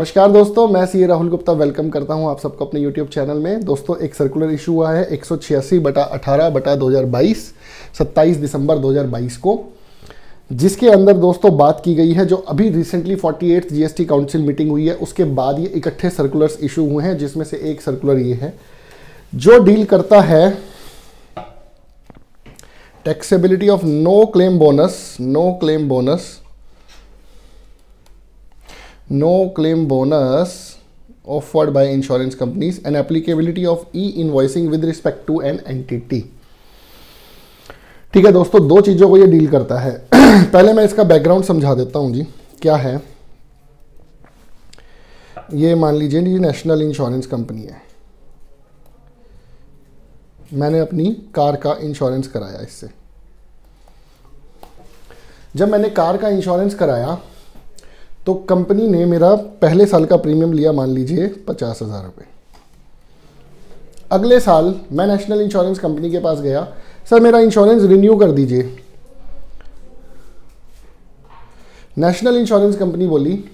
नमस्कार दोस्तों, मैं सी राहुल गुप्ता वेलकम करता हूं आप सबको अपने YouTube चैनल में। दोस्तों, एक सर्कुलर इशू हुआ है 186/18/2022 27 दिसंबर 2022 को, जिसके अंदर दोस्तों बात की गई है जो अभी recently 48th GST council meeting हुई है, उसके बाद ये इकट्ठे सर्कुलर्स इशू हुए हैं, जिसमें से एक सर्कुलर ये है जो डील करता है taxability of no claim bonus offered by insurance companies and applicability of e-invoicing with respect to an entity। ठीक है दोस्तों, दो चीज़ों को ये डील करता है। पहले मैं इसका बैकग्राउंड समझा देता हूँ जी, क्या है ये। मान लीजिए ये नेशनल इंश्योरेंस कंपनी है, मैंने अपनी कार का इंश्योरेंस कराया इससे। जब मैंने कार का इंश्योरेंस कराया तो कंपनी ने मेरा पहले साल का प्रीमियम लिया, मान लीजिए 50,000 रुपये। अगले साल मैं नेशनल इंश्योरेंस कंपनी के पास गया, सर मेरा इंश्योरेंस रिन्यू कर दीजिए। नेशनल इंश्योरेंस कंपनी बोली,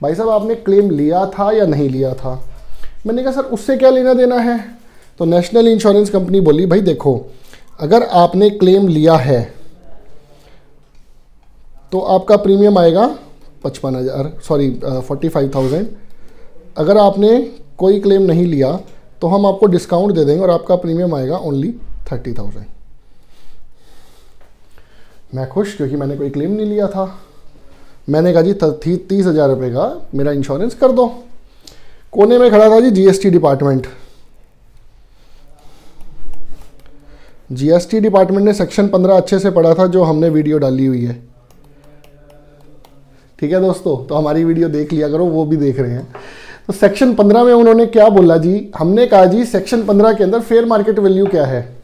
भाई साहब आपने क्लेम लिया था या नहीं लिया था? मैंने कहा सर उससे क्या लेना देना है? तो नेशनल इंश्योरेंस कंपनी बोली, भाई देखो, अगर आपने क्लेम लिया है तो आपका प्रीमियम आएगा 45,000। अगर आपने कोई क्लेम नहीं लिया तो हम आपको डिस्काउंट दे देंगे और आपका प्रीमियम आएगा ओनली 30,000। मैं खुश, क्योंकि मैंने कोई क्लेम नहीं लिया था। मैंने कहा जी 30,000 रुपये का मेरा इंश्योरेंस कर दो। कोने में खड़ा था जी जीएसटी डिपार्टमेंट। जीएसटी डिपार्टमेंट ने सेक्शन 15 अच्छे से पढ़ा था, जो हमने वीडियो डाली हुई है। ठीक है दोस्तों, तो हमारी वीडियो देख लिया करो, वो भी देख रहे हैं। तो सेक्शन 15 में उन्होंने क्या बोला जी, हमने कहा जी सेक्शन 15 के अंदर फेयर मार्केट वैल्यू क्या है?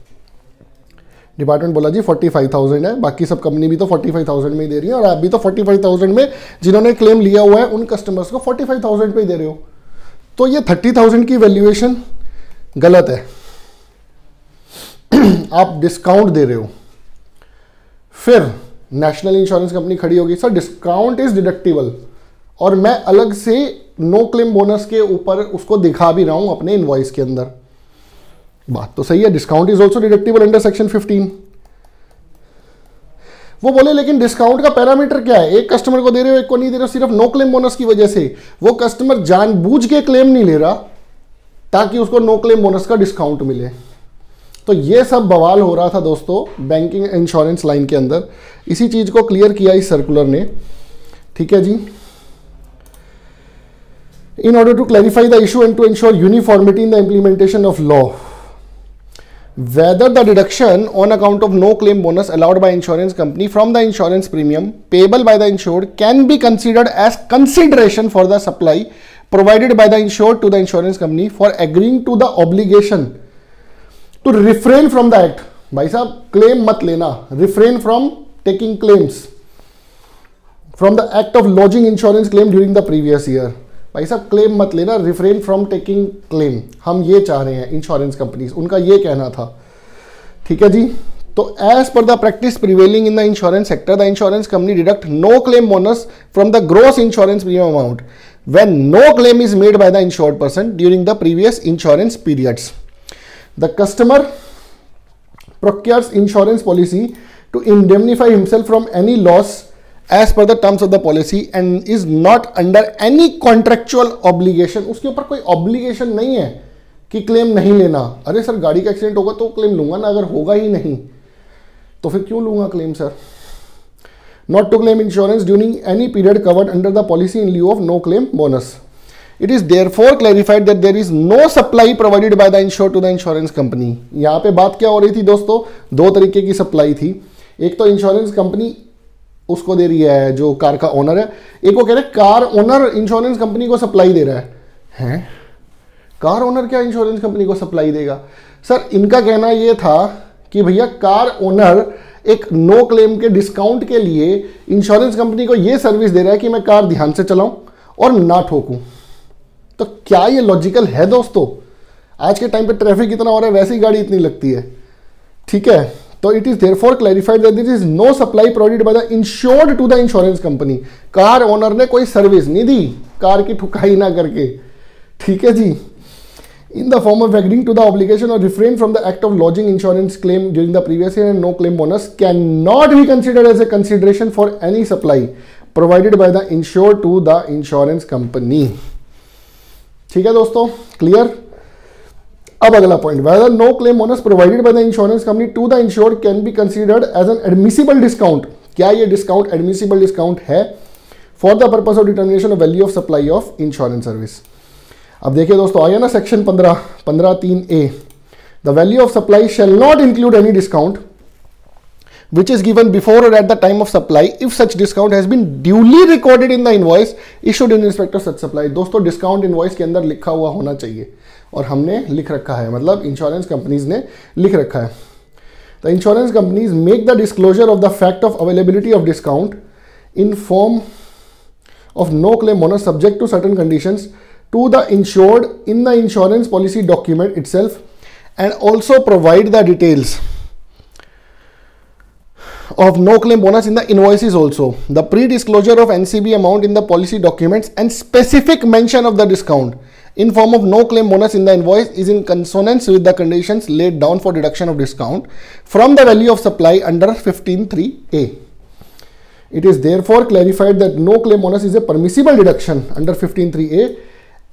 डिपार्टमेंट बोला जी 45,000 है, बाकी सब कंपनी भी तो 45,000 में ही दे रही है और आप भी तो 45,000 में जिन्होंने क्लेम लिया हुआ है उन कस्टमर्स को 45,000 पे ही दे रहे हो। तो ये 30,000 की वैल्यूएशन गलत है, आप डिस्काउंट दे रहे हो। फिर नेशनल इंश्योरेंस कंपनी खड़ी होगी, सर डिस्काउंट इज डिडक्टिबल, और मैं अलग से नो क्लेम बोनस के ऊपर उसको दिखा भी रहा हूं अपने इनवॉइस के अंदर। बात तो सही है, discount is also deductible under section 15। वो बोले लेकिन डिस्काउंट का पैरामीटर क्या है? एक कस्टमर को दे रहे हो, एक को नहीं दे रहे हो, सिर्फ नो क्लेम बोनस की वजह से। वो कस्टमर जानबूझ के क्लेम नहीं ले रहा ताकि उसको नो क्लेम बोनस का डिस्काउंट मिले। तो ये सब बवाल हो रहा था दोस्तों बैंकिंग इंश्योरेंस लाइन के अंदर। इसी चीज को क्लियर किया इस सर्कुलर ने। ठीक है जी, in order to clarify the issue and to ensure uniformity in the implementation of law, whether the deduction on account of no claim bonus allowed by insurance company from the insurance premium payable by the insured can be considered as consideration for the supply provided by the insured to the insurance company for agreeing to the obligation to refrain from the act। भाई साहब claim मत लेना, refrain from taking claims from the act of lodging insurance claim during the previous year। भाई साहब claim मत लेना, refrain from taking claim, हम ये चाह रहे हैं इंश्योरेंस कंपनीज, उनका ये कहना था। ठीक है जी, तो as per the practice prevailing in the insurance sector, the insurance company deduct no claim bonus from the gross insurance premium amount when no claim is made by the insured person during the previous insurance periods. The customer procures insurance policy to indemnify himself from any loss as per the terms of the policy and is not under any contractual obligation। उसके ऊपर कोई obligation नहीं है कि claim नहीं लेना। अरे sir गाड़ी का एक्सीडेंट होगा तो क्लेम लूंगा ना, अगर होगा ही नहीं तो फिर क्यों लूंगा claim sir? Not to claim insurance during any period covered under the policy in lieu of no claim bonus। It is therefore clarified that there is no supply provided by the insured to the insurance company। यहाँ पे बात क्या हो रही थी दोस्तों, दो तरीके की सप्लाई थी। एक तो इंश्योरेंस कंपनी उसको दे रही है जो कार का ओनर है, एक वो कह रहे कार ओनर इंश्योरेंस कंपनी को सप्लाई दे रहा है। कार ओनर क्या इंश्योरेंस कंपनी को सप्लाई देगा? सर इनका कहना यह था कि भैया कार ओनर एक नो क्लेम के डिस्काउंट के लिए इंश्योरेंस कंपनी को यह सर्विस दे रहा है कि मैं कार ध्यान से चलाऊं और ना ठोकूं। तो क्या ये लॉजिकल है दोस्तों? आज के टाइम पे ट्रैफिक इतना हो रहा है, वैसे ही गाड़ी इतनी लगती है। ठीक है, तो it is therefore clarified that this is no supply provided by the insured to the insurance company. Car owner ने कोई सर्विस नहीं दी कार की ठुकाई ना करके, ठीक है जी। In the form of agreeing to the obligation or refrain from the act of lodging insurance claim during the previous year, and no claim bonus cannot be considered as a consideration for any supply provided by the insured to the insurance company। ठीक है दोस्तों, clear. अब अगला point, whether no claim bonus provided by the insurance company to the insured can be considered as an admissible discount। क्या ये discount admissible discount है for the purpose of determination of value of supply of insurance service. अब देखिए दोस्तों, आया ना section 15(3)(a), the value of supply shall not include any discount which is given before or at the time of supply if such discount has been duly recorded in the invoice issued in respect of such supply। दोस्तों discount invoice के अंदर लिखा हुआ होना चाहिए, और हमने लिख रखा है, मतलब इंश्योरेंस कंपनीज ने लिख रखा है। The insurance companies make the disclosure of the fact of availability of discount in form of no claim bonus subject to certain conditions to the insured in the insurance policy document itself, and also provide the details of no claim bonus in the invoices also. The pre-disclosure of NCB amount in the policy documents and specific mention of the discount in form of no claim bonus in the invoice is in consonance with the conditions laid down for deduction of discount from the value of supply under 15(3)(a). It is therefore clarified that no claim bonus is a permissible deduction under 15(3)(a)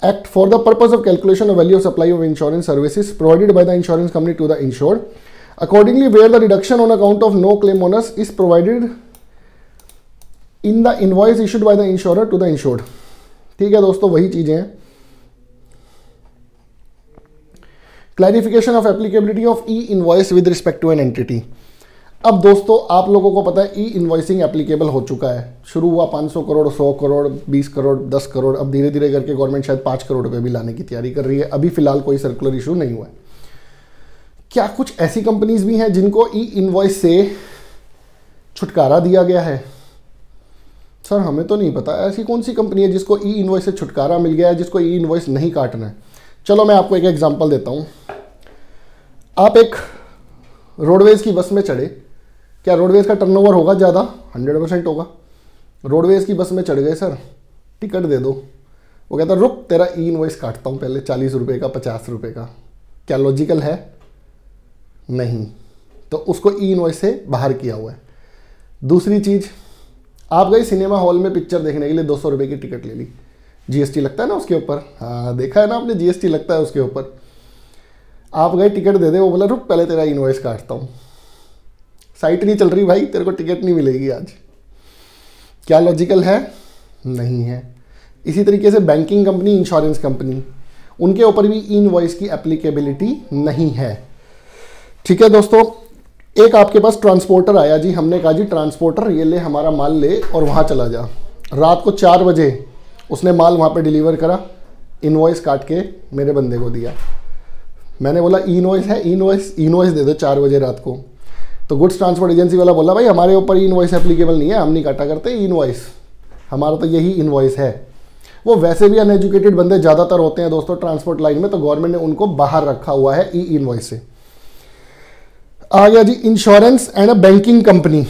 Act for the purpose of calculation of value of supply of insurance services provided by the insurance company to the insured. Accordingly, where the reduction on account of no claim bonus is provided in the invoice issued by the insurer to the insured। ठीक है दोस्तों, वही चीजें हैं। Clarification of applicability of e invoice with respect to an entity. अब दोस्तों आप लोगों को पता है ई इनवॉइसिंग एप्लीकेबल हो चुका है। शुरू हुआ 500 करोड़, 100 करोड़, 20 करोड़, 10 करोड़, अब धीरे धीरे करके गवर्नमेंट शायद 5 करोड़ रुपए भी लाने की तैयारी कर रही है। अभी फिलहाल कोई सर्कुलर इशू नहीं हुआ है। क्या कुछ ऐसी कंपनीज भी हैं जिनको ई इनवॉइस से छुटकारा दिया गया है? सर हमें तो नहीं पता ऐसी कौन सी कंपनी है जिसको ई इनवॉइस से छुटकारा मिल गया है, जिसको ई इनवॉइस नहीं काटना है। चलो मैं आपको एक एग्जांपल देता हूं। आप एक रोडवेज की बस में चढ़े, क्या रोडवेज का टर्नओवर होगा ज़्यादा? 100% होगा। रोडवेज की बस में चढ़ गए, सर टिकट दे दो। वो कहता रुक तेरा ई इनवॉइस काटता हूँ पहले, 40 रुपये का, 50 रुपये का। क्या लॉजिकल है? नहीं, तो उसको ई इनवॉइस से बाहर किया हुआ है। दूसरी चीज़, आप गए सिनेमा हॉल में पिक्चर देखने के लिए, 200 रुपये की टिकट ले ली, जीएसटी लगता है ना उसके ऊपर। हाँ देखा है ना आपने, जीएसटी लगता है उसके ऊपर। आप गए टिकट दे दे, वो बोला रुक पहले तेरा इनवॉइस काटता हूँ। साइट नहीं चल रही भाई, तेरे को टिकट नहीं मिलेगी आज। क्या लॉजिकल है? नहीं है। इसी तरीके से बैंकिंग कंपनी, इंश्योरेंस कंपनी, उनके ऊपर भी इनवॉइस की एप्लीकेबिलिटी नहीं है। ठीक है दोस्तों, एक आपके पास ट्रांसपोर्टर आया जी, हमने कहा जी ट्रांसपोर्टर ये ले हमारा माल ले और वहाँ चला जा। रात को 4 बजे उसने माल वहाँ पे डिलीवर करा, इनवॉइस काट के मेरे बंदे को दिया। मैंने बोला ई इनवॉइस है, इनवॉइस दे दो 4 बजे रात को। तो गुड्स ट्रांसपोर्ट एजेंसी वाला बोला भाई हमारे ऊपर इनवॉइस एप्लीकेबल नहीं है, हम नहीं काटा करते इनवॉइस, हमारा तो यही इनवॉइस है। वो वैसे भी अनएजुकेटेड बंदे ज़्यादातर होते हैं दोस्तों ट्रांसपोर्ट लाइन में, तो गवर्नमेंट ने उनको बाहर रखा हुआ है ई इनवॉइस से। आ गया जी insurance and a banking company.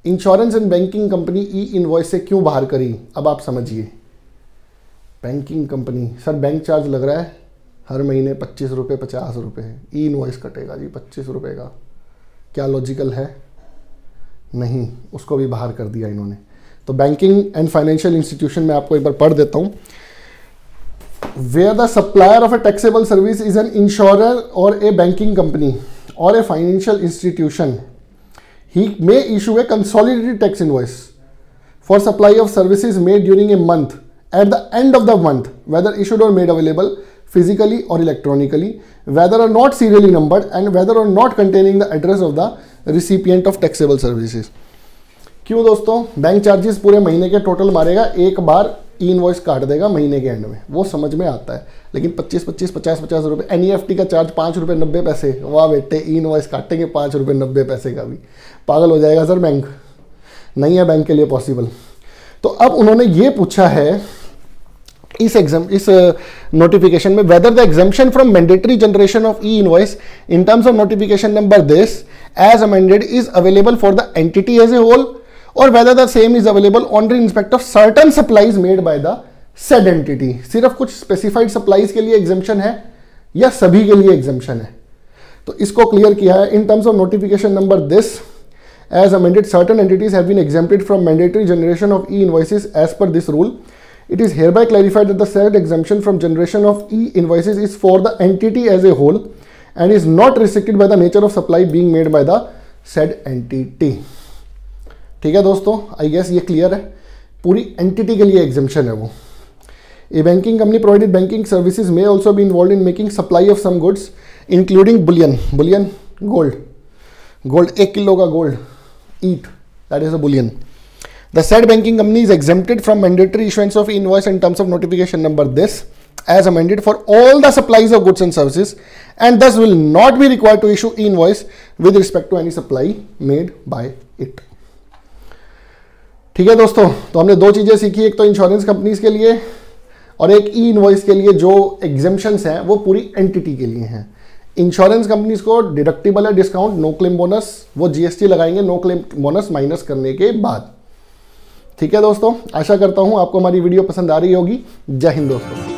Insurance and banking company e invoice से क्यों बाहर करी? अब आप समझिए। Banking company, sir bank charge लग रहा है हर महीने 25 रुपये, 50 रुपये, ई इनवॉइस कटेगा जी 25 रुपये का। क्या लॉजिकल है? नहीं, उसको भी बाहर कर दिया इन्होंने। तो बैंकिंग एंड फाइनेंशियल इंस्टीट्यूशन में आपको एक बार पढ़ देता हूँ। Where the supplier of a taxable service is an insurer or a banking company or a financial institution, he may issue a consolidated tax invoice for supply of services made during a month at the end of the month, whether issued or made available physically or electronically, whether or not serially numbered, and whether or not containing the address of the recipient of taxable services। क्यों दोस्तों? Bank charges पूरे महीने के total मारेगा, एक बार ई invoice काट देगा महीने के एंड में, वो समझ में आता है। लेकिन 25-25, 50-50 रुपये एनईएफटी का चार्ज 5 रुपये 90 पैसे, वाह बेटे ई इनवॉइस काटेंगे 5 रुपये 90 पैसे का भी। पागल हो जाएगा सर बैंक, नहीं है बैंक के लिए पॉसिबल। तो अब उन्होंने ये पूछा है इस नोटिफिकेशन में, whether the exemption from mandatory generation of e invoice in terms of notification number this as amended is available for the entity as a whole or whether the same is available only in respect of certain supplies made by the said entity। सिर्फ कुछ specified supplies के लिए exemption है या सभी के लिए exemption है, तो इसको क्लियर किया है। इन terms of notification number this as amended, certain entities have been exempted from mandatory generation of e-invoices as per this rule. It is hereby clarified that the said exemption from generation of e-invoices is for the entity as a whole and is not restricted by the nature of supply being made by the said entity। ठीक है दोस्तों, I guess ये clear है, पूरी entity के लिए exemption है वो। A banking company provided banking services may also be involved in making supply of some goods including bullion, gold 1 kilo का gold, EAT, that is a bullion। The said banking company is exempted from mandatory issuance of invoice in terms of notification number this as amended for all the supplies of goods and services and thus will not be required to issue invoice with respect to any supply made by it। ठीक है दोस्तों, तो हमने दो चीजें सीखी, एक तो इंश्योरेंस कंपनीज के लिए और एक ई इनवॉइस के लिए। जो एग्जेम्पशंस हैं वो पूरी एंटिटी के लिए हैं। इंश्योरेंस कंपनीज को डिडक्टिबल है डिस्काउंट, नो क्लेम बोनस, वो जीएसटी लगाएंगे नो क्लेम बोनस माइनस करने के बाद। ठीक है दोस्तों, आशा करता हूं आपको हमारी वीडियो पसंद आ रही होगी। जय हिंद दोस्तों।